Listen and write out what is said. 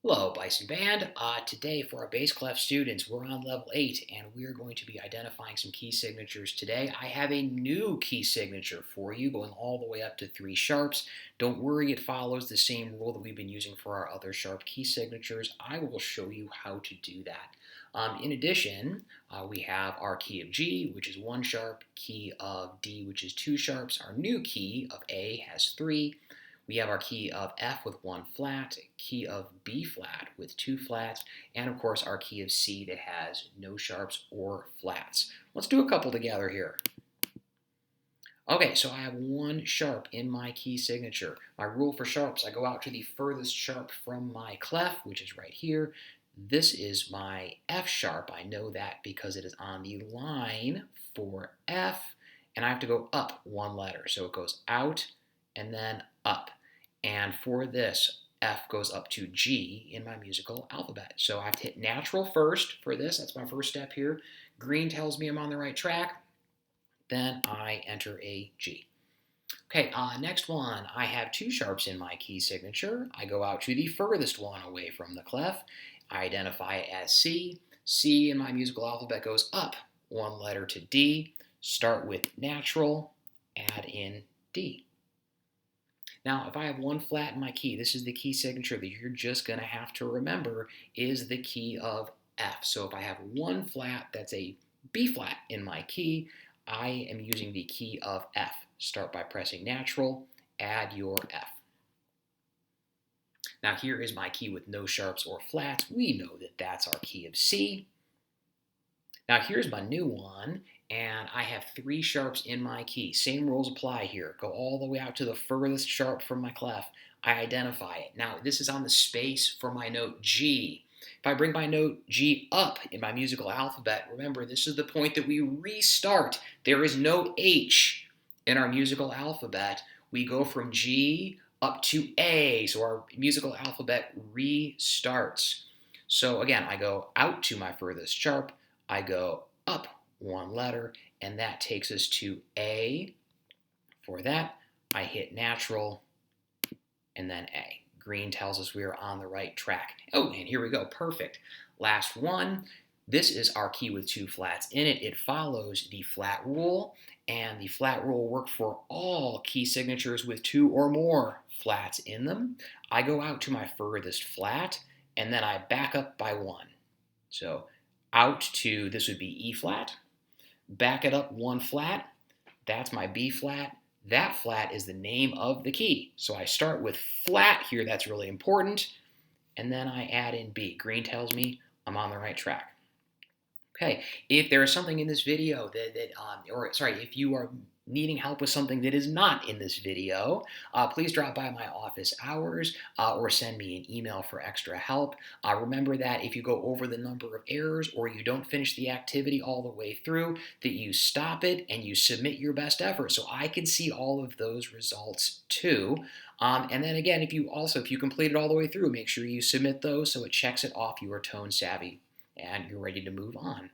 Hello, Bison Band. Today, for our bass clef students, we're on level 8, and we're going to be identifying some key signatures today. I have a new key signature for you, going all the way up to 3 sharps. Don't worry, it follows the same rule that we've been using for our other sharp key signatures. I will show you how to do that. In addition, we have our key of G, which is 1 sharp, key of D, which is 2 sharps. Our new key of A has 3. We have our key of F with 1 flat, key of B flat with 2 flats, and of course our key of C that has no sharps or flats. Let's do a couple together here. Okay, so I have 1 sharp in my key signature. My rule for sharps, I go out to the furthest sharp from my clef, which is right here. This is my F sharp. I know that because it is on the line for F, and I have to go up 1 letter. So it goes out and then up. And for this, F goes up to G in my musical alphabet. So I have to hit natural first for this. That's my first step here. Green tells me I'm on the right track. Then I enter a G. Okay, next one. I have 2 sharps in my key signature. I go out to the furthest one away from the clef. I identify it as C. C in my musical alphabet goes up 1 letter to D. Start with natural, add in D. Now, if I have 1 flat in my key, this is the key signature that you're just going to have to remember is the key of F. So if I have 1 flat, that's a B flat in my key, I am using the key of F. Start by pressing natural, add your F. Now here is my key with no sharps or flats. We know that that's our key of C. Now here's my new one, and I have 3 sharps in my key. Same rules apply here. Go all the way out to the furthest sharp from my clef. I identify it. Now this is on the space for my note G. If I bring my note G up in my musical alphabet, remember this is the point that we restart. There is no H in our musical alphabet. We go from G up to A, so our musical alphabet restarts. So again, I go out to my furthest sharp, I go up 1 letter, and that takes us to A. For that, I hit natural, and then A. Green tells us we are on the right track. Oh, and here we go, perfect. Last one, this is our key with 2 flats in it. It follows the flat rule, and the flat rule works for all key signatures with 2 or more flats in them. I go out to my furthest flat, and then I back up by 1. So out to, this would be E flat, back it up 1 flat, that's my B flat. That flat is the name of the key. So I start with flat here, that's really important, and then I add in B. Green tells me I'm on the right track. Okay, if there is something in this video if you are needing help with something that is not in this video, please drop by my office hours or send me an email for extra help. Remember that if you go over the number of errors or you don't finish the activity all the way through, that you stop it and you submit your best effort so I can see all of those results too. And then again, if you complete it all the way through, make sure you submit those so it checks it off your ToneSavvy and you're ready to move on.